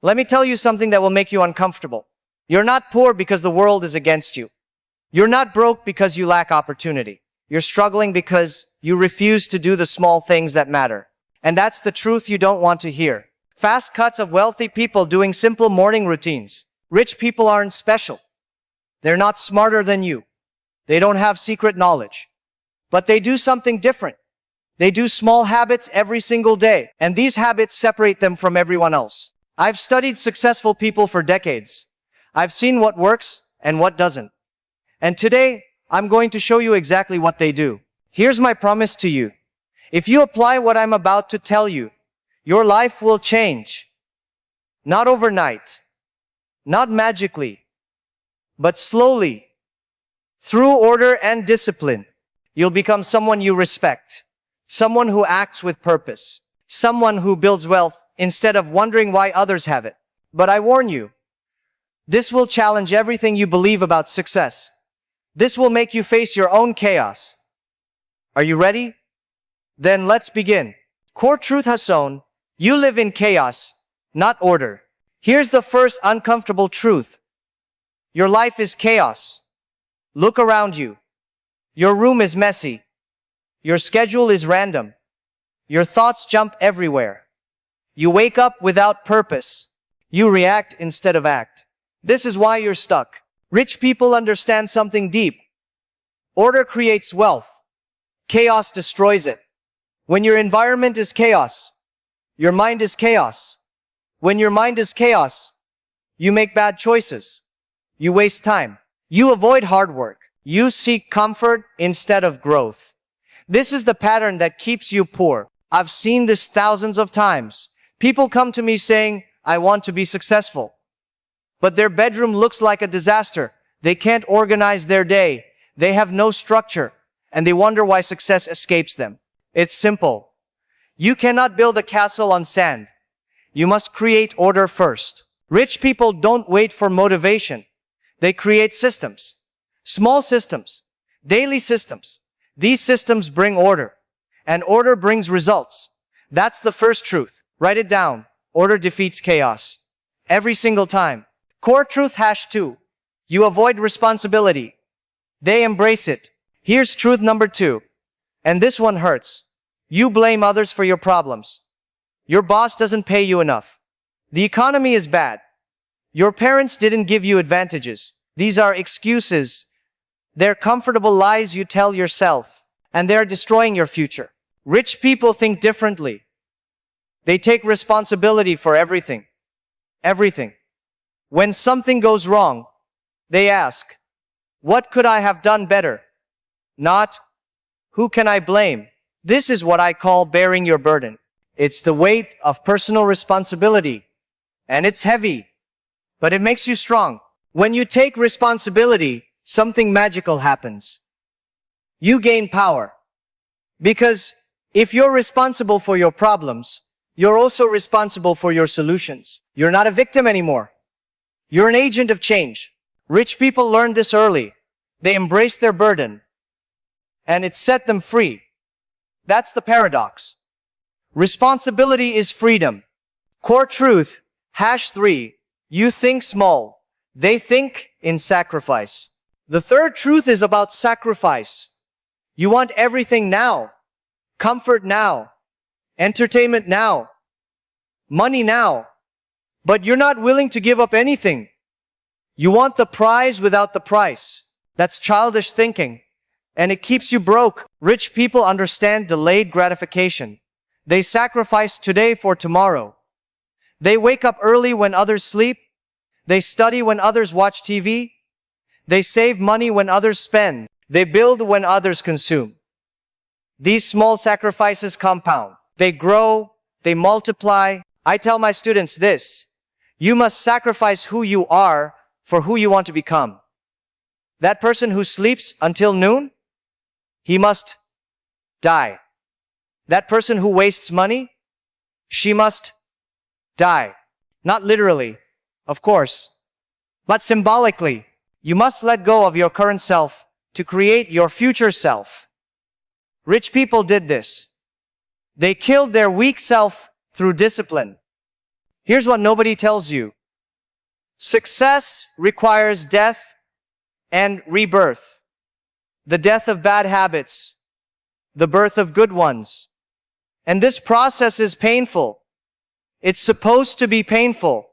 Let me tell you something that will make you uncomfortable. You're not poor because the world is against you. You're not broke because you lack opportunity. You're struggling because you refuse to do the small things that matter. And that's the truth you don't want to hear. Fast cuts of wealthy people doing simple morning routines. Rich people aren't special. They're not smarter than you. They don't have secret knowledge. But they do something different. They do small habits every single day, and these habits separate them from everyone else. I've studied successful people for decades. I've seen what works and what doesn't. And today, I'm going to show you exactly what they do. Here's my promise to you. If you apply what I'm about to tell you, your life will change. Not overnight, not magically, but slowly. Through order and discipline, you'll become someone you respect. Someone who acts with purpose. Someone who builds wealth instead of wondering why others have it. But I warn you, this will challenge everything you believe about success. This will make you face your own chaos. Are you ready? Then let's begin. Core truth has shown, you live in chaos, not order. Here's the first uncomfortable truth. Your life is chaos. Look around you. Your room is messy. Your schedule is random. Your thoughts jump everywhere. You wake up without purpose. You react instead of act. This is why you're stuck. Rich people understand something deep. Order creates wealth. Chaos destroys it. When your environment is chaos, your mind is chaos. When your mind is chaos, you make bad choices. You waste time. You avoid hard work. You seek comfort instead of growth. This is the pattern that keeps you poor. I've seen this thousands of times. People come to me saying, I want to be successful. But their bedroom looks like a disaster. They can't organize their day. They have no structure. And they wonder why success escapes them. It's simple. You cannot build a castle on sand. You must create order first. Rich people don't wait for motivation. They create systems. Small systems. Daily systems. These systems bring order. And order brings results. That's the first truth. Write it down. Order defeats chaos. Every single time. Core truth #2. You avoid responsibility. They embrace it. Here's truth number 2. And this one hurts. You blame others for your problems. Your boss doesn't pay you enough. The economy is bad. Your parents didn't give you advantages. These are excuses. They're comfortable lies you tell yourself. And they're destroying your future. Rich people think differently. They take responsibility for everything. Everything. When something goes wrong, they ask, what could I have done better? Not, who can I blame? This is what I call bearing your burden. It's the weight of personal responsibility. And it's heavy. But it makes you strong. When you take responsibility, something magical happens. You gain power. Because if you're responsible for your problems, you're also responsible for your solutions. You're not a victim anymore. You're an agent of change. Rich people learned this early. They embraced their burden. And it set them free. That's the paradox. Responsibility is freedom. Core truth #3. You think small. They think in sacrifice. The third truth is about sacrifice. You want everything now. Comfort now. Entertainment now. Money now. But you're not willing to give up anything. You want the prize without the price. That's childish thinking. And it keeps you broke. Rich people understand delayed gratification. They sacrifice today for tomorrow. They wake up early when others sleep. They study when others watch TV. They save money when others spend. They build when others consume. These small sacrifices compound. They grow. They multiply. I tell my students this. You must sacrifice who you are for who you want to become. That person who sleeps until noon, he must die. That person who wastes money, she must die. Not literally, of course, but symbolically. You must let go of your current self to create your future self. Rich people did this. They killed their weak self through discipline. Here's what nobody tells you. Success requires death and rebirth. The death of bad habits, the birth of good ones. And this process is painful. It's supposed to be painful.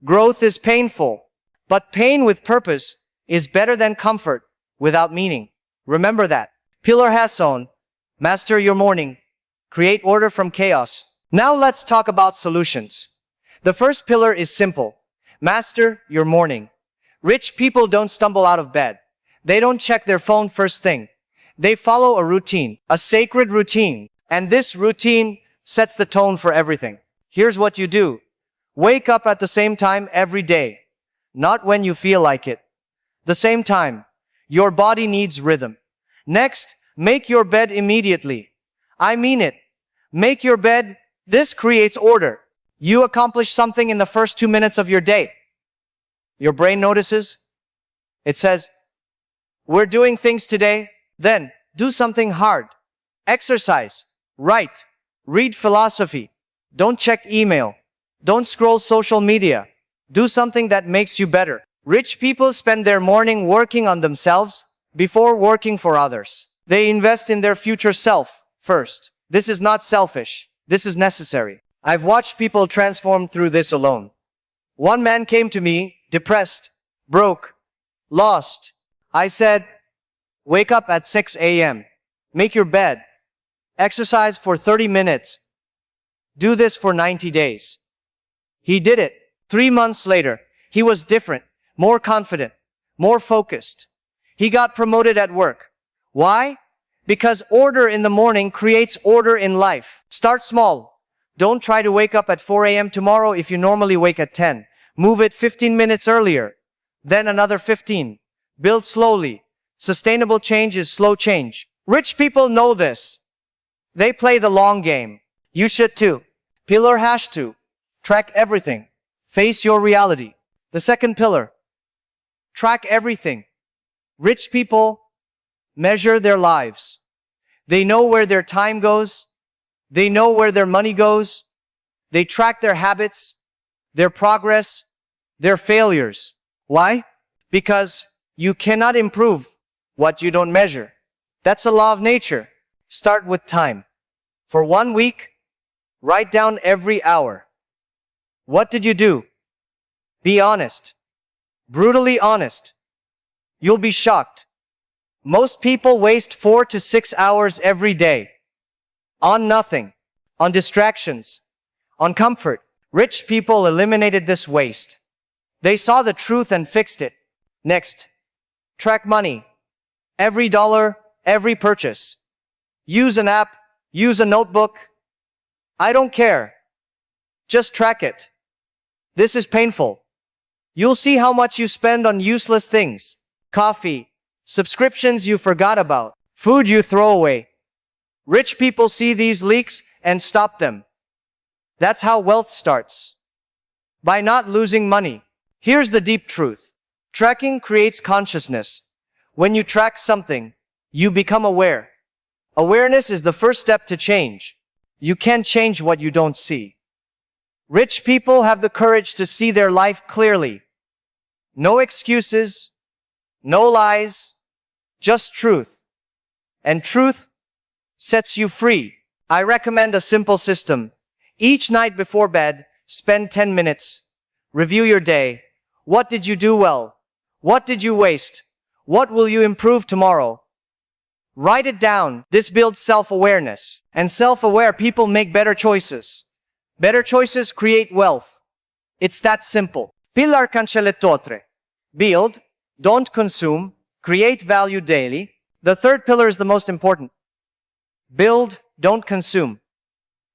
Growth is painful. But pain with purpose is better than comfort without meaning. Remember that. Pillar Hasson, master your morning. Create order from chaos. Now let's talk about solutions. The first pillar is simple. Master your morning. Rich people don't stumble out of bed. They don't check their phone first thing. They follow a routine, a sacred routine. And this routine sets the tone for everything. Here's what you do. Wake up at the same time every day. Not when you feel like it. The same time. Your body needs rhythm. Next, make your bed immediately. I mean it. Make your bed. This creates order. You accomplish something in the first 2 minutes of your day. Your brain notices. It says, we're doing things today. Then, do something hard. Exercise. Write. Read philosophy. Don't check email. Don't scroll social media. Do something that makes you better. Rich people spend their morning working on themselves before working for others. They invest in their future self first. This is not selfish. This is necessary. I've watched people transform through this alone. One man came to me, depressed, broke, lost. I said, wake up at 6 a.m. Make your bed. Exercise for 30 minutes. Do this for 90 days. He did it. 3 months later, he was different, more confident, more focused. He got promoted at work. Why? Because order in the morning creates order in life. Start small. Don't try to wake up at 4 a.m. tomorrow if you normally wake at 10. Move it 15 minutes earlier. Then another 15. Build slowly. Sustainable change is slow change. Rich people know this. They play the long game. You should too. Pillar #2. Track everything. Face your reality. The second pillar. Track everything. Rich people measure their lives. They know where their time goes. They know where their money goes. They track their habits, their progress, their failures. Why? Because you cannot improve what you don't measure. That's a law of nature. Start with time. For 1 week, write down every hour. What did you do? Be honest. Brutally honest. You'll be shocked. Most people waste 4 to 6 hours every day. On nothing. On distractions. On comfort. Rich people eliminated this waste. They saw the truth and fixed it. Next. Track money. Every dollar, every purchase. Use an app. Use a notebook. I don't care. Just track it. This is painful. You'll see how much you spend on useless things. Coffee. Subscriptions you forgot about. Food you throw away. Rich people see these leaks and stop them. That's how wealth starts. By not losing money. Here's the deep truth. Tracking creates consciousness. When you track something, you become aware. Awareness is the first step to change. You can't change what you don't see. Rich people have the courage to see their life clearly. No excuses, no lies, just truth. And truth sets you free. I recommend a simple system. Each night before bed, spend 10 minutes. Review your day. What did you do well? What did you waste? What will you improve tomorrow? Write it down. This builds self-awareness. And self-aware people make better choices. Better choices create wealth. It's that simple. Pillar cancellettotre. Build, don't consume, create value daily. The third pillar is the most important. Build, don't consume.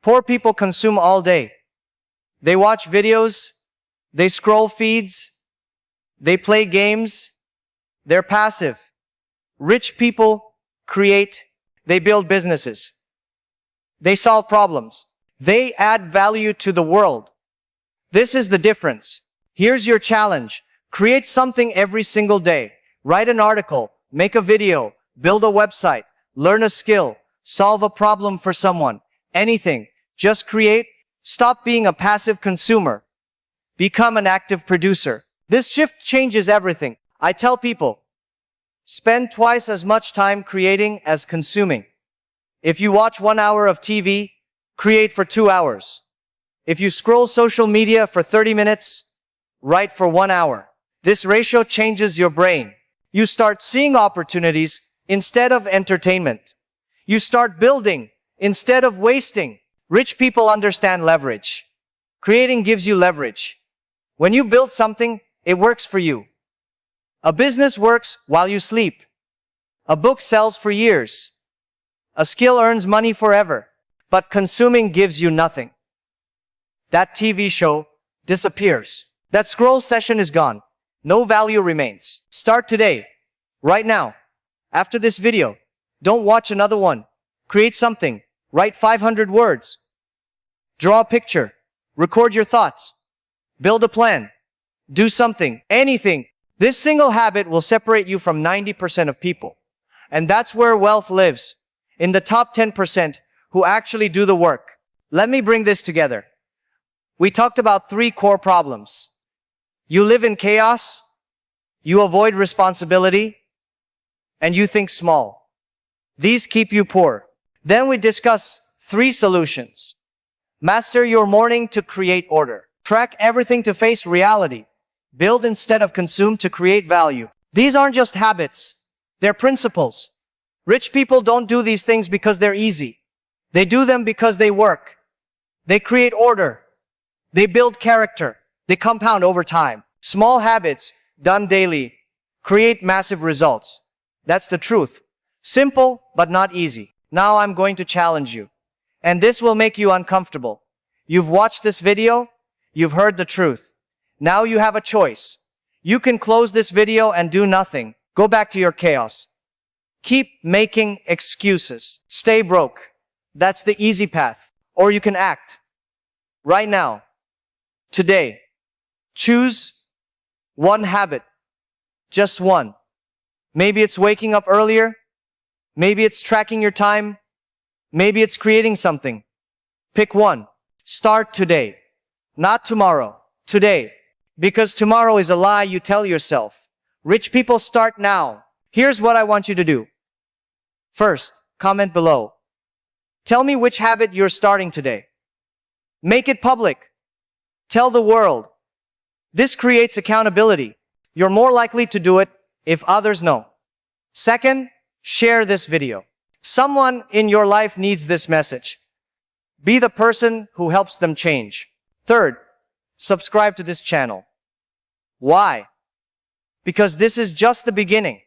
Poor people consume all day. They watch videos, they scroll feeds, they play games, they're passive. Rich people create, they build businesses. They solve problems. They add value to the world. This is the difference. Here's your challenge. Create something every single day. Write an article, make a video, build a website, learn a skill, solve a problem for someone. Anything. Just create. Stop being a passive consumer. Become an active producer. This shift changes everything. I tell people, spend twice as much time creating as consuming. If you watch 1 hour of TV, create for 2 hours. If you scroll social media for 30 minutes, write for 1 hour. This ratio changes your brain. You start seeing opportunities instead of entertainment. You start building instead of wasting. Rich people understand leverage. Creating gives you leverage. When you build something, it works for you. A business works while you sleep. A book sells for years. A skill earns money forever. But consuming gives you nothing. That TV show disappears. That scroll session is gone. No value remains. Start today. Right now. After this video. Don't watch another one. Create something. Write 500 words. Draw a picture. Record your thoughts. Build a plan. Do something. Anything. This single habit will separate you from 90% of people. And that's where wealth lives. In the top 10% who actually do the work. Let me bring this together. We talked about 3 core problems. You live in chaos. You avoid responsibility. And you think small. These keep you poor. Then we discuss 3 solutions. Master your morning to create order. Track everything to face reality. Build instead of consume to create value. These aren't just habits. They're principles. Rich people don't do these things because they're easy. They do them because they work. They create order. They build character. They compound over time. Small habits, done daily, create massive results. That's the truth. Simple, but not easy. Now I'm going to challenge you. And this will make you uncomfortable. You've watched this video. You've heard the truth. Now you have a choice. You can close this video and do nothing. Go back to your chaos. Keep making excuses. Stay broke. That's the easy path. Or you can act. Right now. Today. Choose one habit. Just one. Maybe it's waking up earlier. Maybe it's tracking your time. Maybe it's creating something. Pick one. Start today. Not tomorrow. Today. Because tomorrow is a lie you tell yourself. Rich people start now. Here's what I want you to do. First, comment below. Tell me which habit you're starting today. Make it public. Tell the world. This creates accountability. You're more likely to do it if others know. Second, share this video. Someone in your life needs this message. Be the person who helps them change. Third, subscribe to this channel. Why? Because this is just the beginning.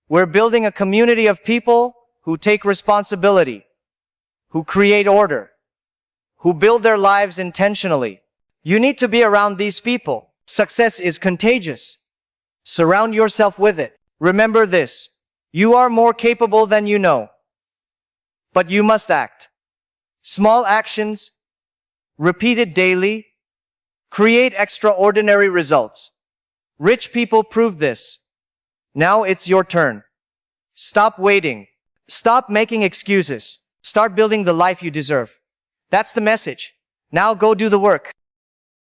We're building a community of people who take responsibility, who create order, who build their lives intentionally. You need to be around these people. Success is contagious. Surround yourself with it. Remember this. You are more capable than you know. But you must act. Small actions, repeated daily, create extraordinary results. Rich people prove this. Now it's your turn. Stop waiting. Stop making excuses. Start building the life you deserve. That's the message. Now go do the work.